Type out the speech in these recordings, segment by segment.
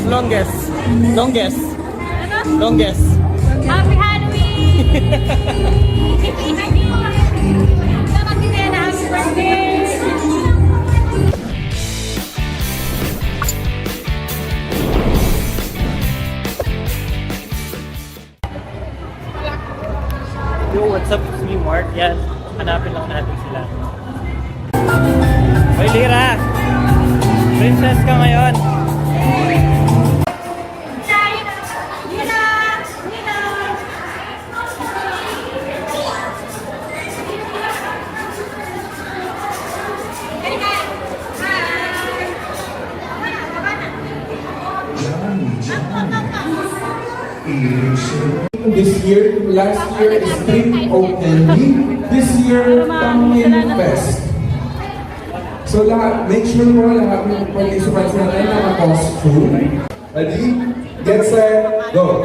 Longest. Longest. Longest. Happy Halloween! Dapat din na happy birthday! Yo, what's up? It's me, Mark. Yan. Hanapin lang natin sila. Hoy, Lira! Princess ka ngayon. This year, last year is Street Openly. This year, Tangin Fest. So lahat, make sure mo lahat ng participants natin naka-costume. Ready? Get set, go!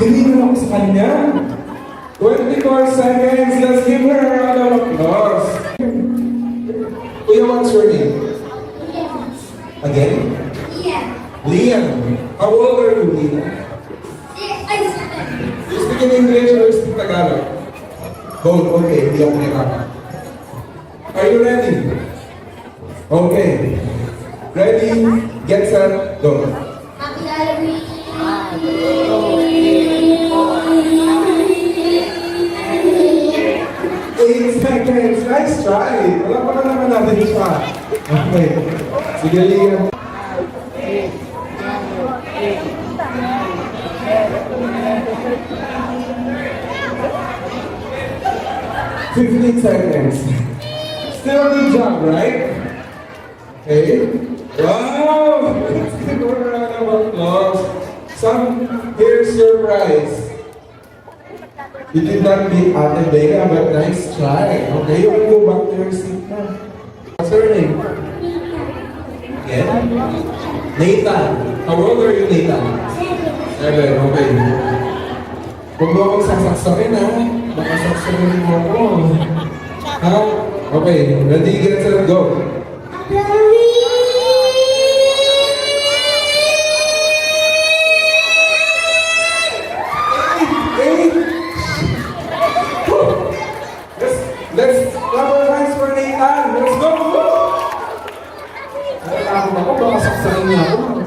Ganyan ako sa kanya. 24 seconds. Let's give her a round of applause. Kuya, what's your name? Again? Liam. How old are you, Liam? You speak in English or you speak Tagalog? Both. Okay, hindi ako nila. Are you ready? Okay. Ready, get set, go. Happy Halloween! 8 seconds. Nice try. Wala pa ka naman natin siya. Okay. Sige, Liam. 15 seconds. Still a good job, right? Okay. Wow! Let's give her a round of applause. Here's your prize. You did not beat Ate Bea, but nice try. Okay, you can go back to your seat now. What's her name? Again? Nathan. How old are you, Nathan? 7. Okay. Huwag mo akong sasaksakin, ha? Baka saksakin mo ako. Ha? Okay, ready, get set, go. Let's clap our hands for Nathan. Let's go! Natatakot ako, baka saksakin niya ako.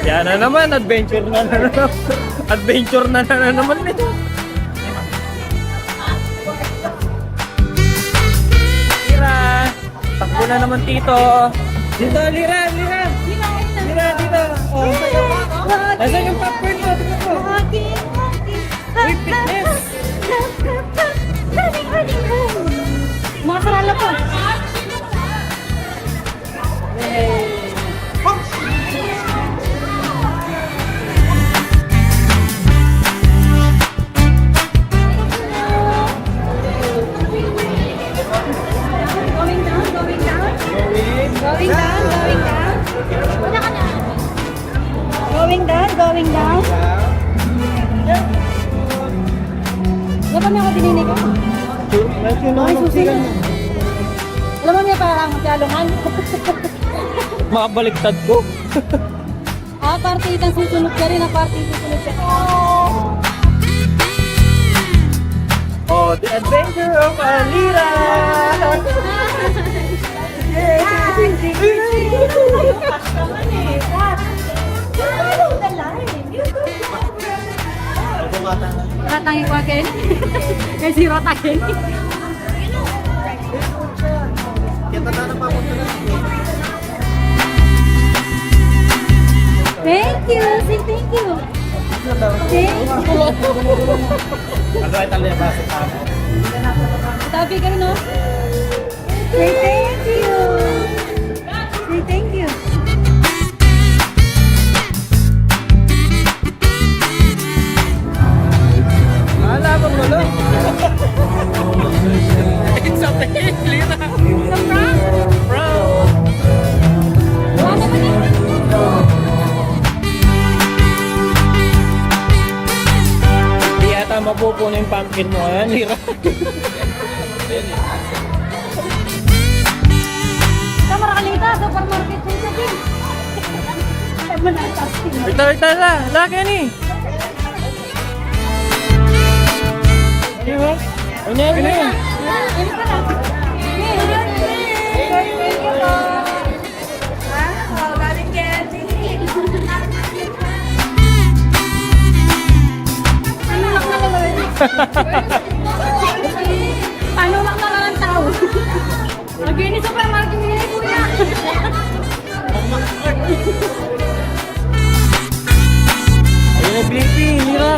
Yan na naman, adventure na naman. Adventure na naman nito. Lira, takbo na naman tito. Dito, Lira, Lira. Lira, dito. Oh. Nasaan yung popcorn mo? Tignan mo. Uy, fitness. Mga sarala po. Going down. Dapat may ako dininig ko. Ay, susunod. Alam mo niya parang masyalungan. Makabaliktad ko. Party itang susunod ka rin. Party susunod ka. Oh, The Adventure of Alira! Ratang ko again. Kasi ratakin. Thank you. Say thank you. Thank you. Sabi ka no? Say thank you. Say thank you. Wala bang malo? It's okay, Lira. Sa prank? Bro! Wala naman eh. Hindi yata mapupuno yung pumpkin mo, ha, Lira? Sa Marakalita, supermarket din sa Pin. Ay, manatas. Ito la. Laki ni. Di ba? Ano yan? Ano ka na? Ano lang naman ang tao? Mag-ini supermarket nila, kuya. Ayun na, Blippi. Lira.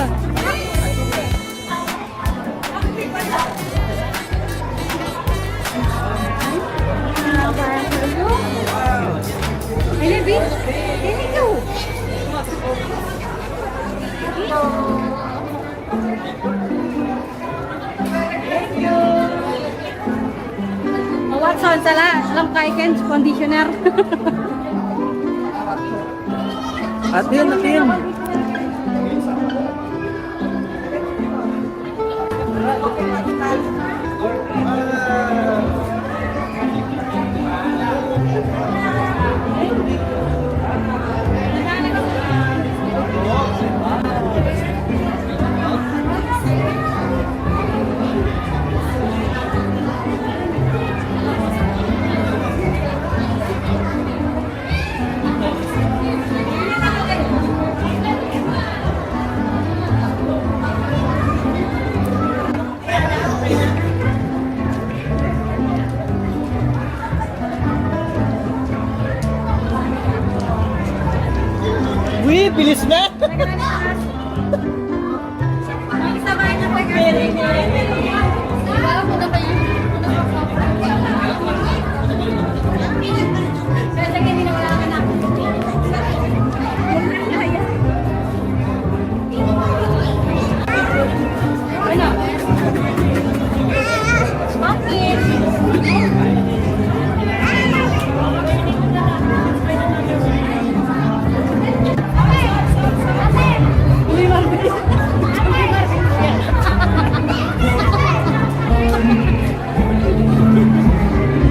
Ay, Levi, hindi ka. Oh, Watson, sala. Alam kay Ken's conditioner. Atin. Uy, bilis na!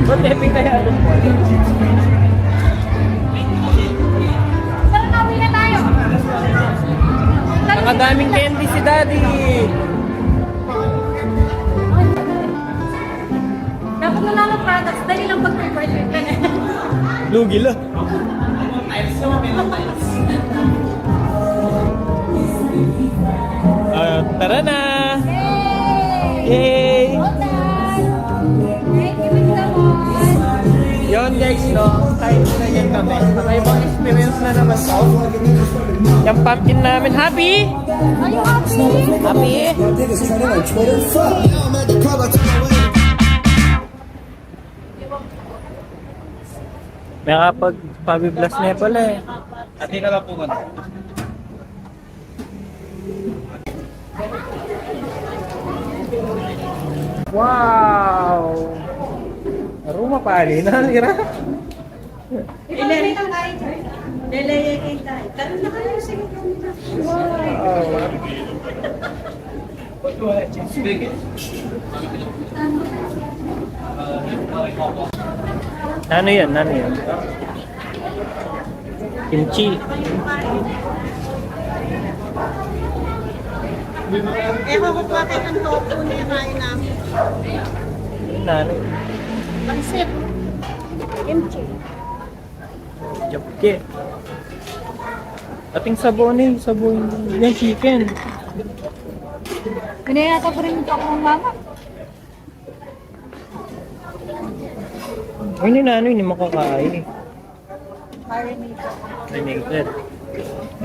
Ba't epic na yan? Tara, kawin na tayo. Nakadaming candy si Daddy! Dapat na lang products, dali lang pag-prepare ka na. Lugi lang. Tara na! Yay! Well done! Thank you, Mr. Mon. Yon guys, no? Kahit na yan kami. Nakaibang experience na naman to. Yung pumpkin namin. Happy? Are you happy? Happy? May kapag-pabiblas na pala eh. Ati ka lang po ka. Wow! Aroma pali na, Lira. Ilay ang kain. Ilay ang kain. Tanong na kayo sa Wow! Ano yan? Ano yan? Kimchi. Eh, kukuha kayo ng tofu na yung kain namin. Nanay. Pansip. Kimchi. Japke. Ating sabon eh. Sabon. Yan, chicken. Pinayata ko rin yung tofu ng mama. Ay, ni nanay, hindi makakain eh. Marinated. Marinated.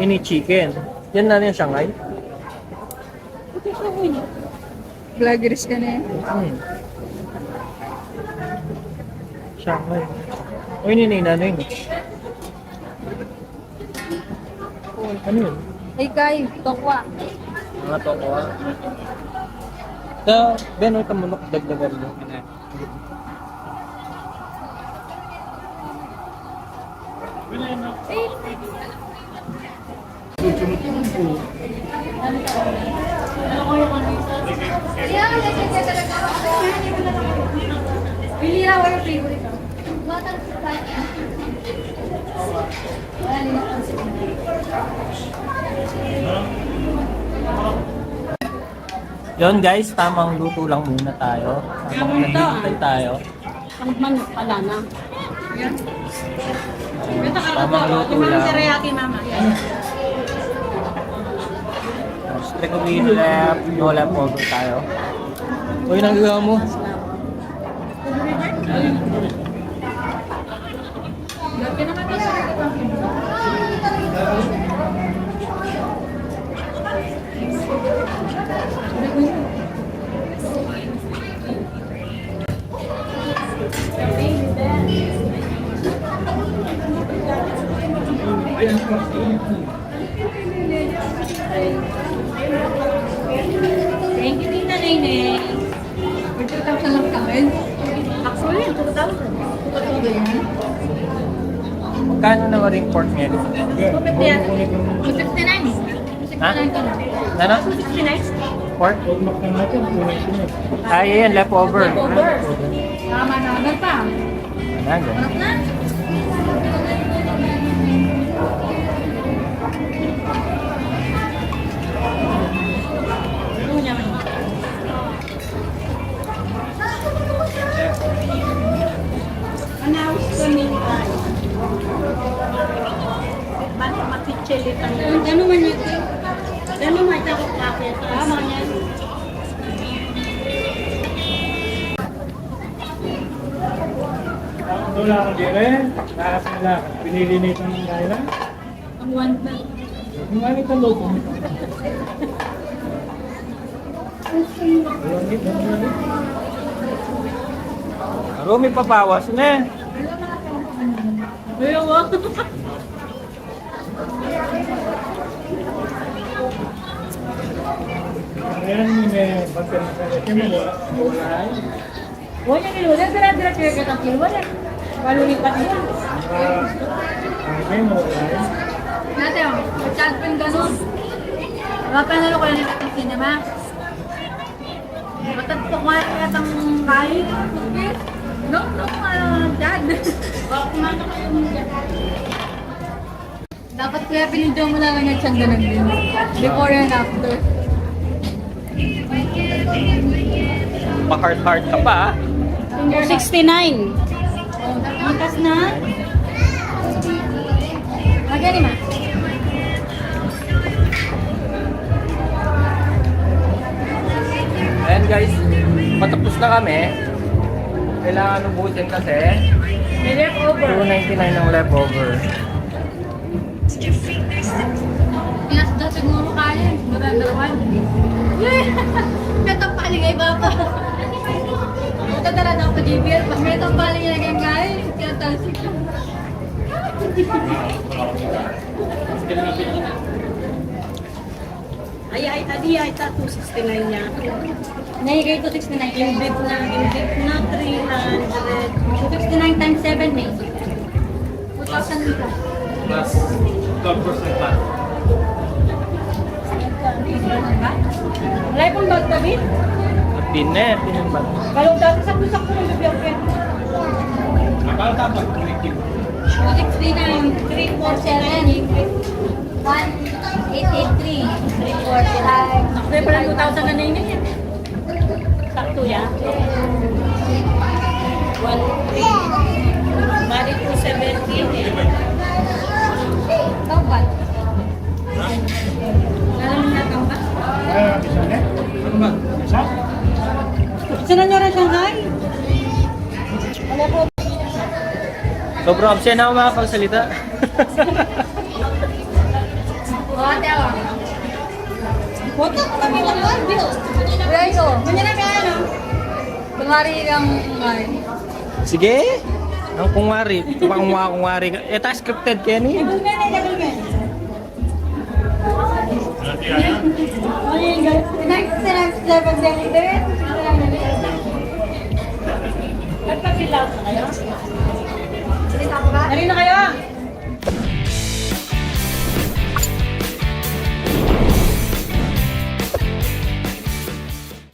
Ini chicken. Yan na yung Shanghai. Vloggers ka na yan. Shanghai. Uy, ini nanay no. Ano yun? Hey, Kai, tokwa. Mga toko ah. Ito, Ben, ito munok dagdagan mo. Pili na, wala favorite ka. Yun guys, tamang luto lang muna tayo. Tamang naghihintay tayo. Ang manok pala na. Yan. Tamang luto Yung mga lang. teriyaki, mama. Yan. Strict with left, no leftover tayo. Uy, nagagawa mo. Lagi naman ito sa Thank you, Tita Nene. 2,000 lang kami. Actually, 2,000. 2,000 ba yan? Magkano na ring pork ngayon? 250 yan. 269. Ha? 269 ka na. Ano? 269? Pork? Ah, yan, leftover. Over. Tama na. Ano pa? Ano, ganun. Harap na. Ano niya? Anaw kami. Bakit mapichili pa niya? Ano man yun? Ano man ito ako kapit? Tama yan. Wala akong dire. Taas nila. Pinili nito ng kailan. Ang one na. Yung ano ito loko. Rumi papawas na eh. Ayaw mo. Ayan, may bagay na kaya. Kaya mo, wala ay. Wala nila. Wala dira-dira kaya katakil. Wala. Palulipat niya. Kaya mo, wala ay. Natin, magtagpin ganun. Mapanalo ko lang sa cinema. Matagpo ko nga yatang kain. No, dad. Kumanta ko yung dapat kaya pinidyo mo lang ang tiyanda ng din. Before and after. Pa-heart-heart ka pa ah. 69. Makas na. Magani ma. Ayan guys, matapos na kami. Kailangan ubusin kasi. May leftover. 299 ng leftover. Pinasda siguro kaya. Magandarawan. Ito paligay ba pa? Ito tala na ako sa JBL. Pag may itong paligay na kaya, kaya talsik. Ay, tadi ay ta 269 niya. Nahigay to 69. Inbit na 300. 69 times 7 eh. 2,000 plus. Plus 12% pa. Wala pong magtabit. Pin na eh, pin yung bag. Balong dati sakto-sakto ng bibiyok. Akala dapat connected. 269, 347, 1883, 345. Actually pala 1,000 na yun yan. Sakto yan. 1, Bali 270 eh. Tawad. Alam niya kang ba? Isa na? Isa? Sino niyo rin Shanghai? Sobrang absent na ako makapagsalita. Ate ako. Foto ko kami lang lang. Kaya ito. Ganyan na kaya ano? Kunwari kang ay. Sige. Ang kungwari. Kungwari. Ito scripted kaya ni. Double men eh, double men. Nagpapilaw na kayo? Nari na kayo?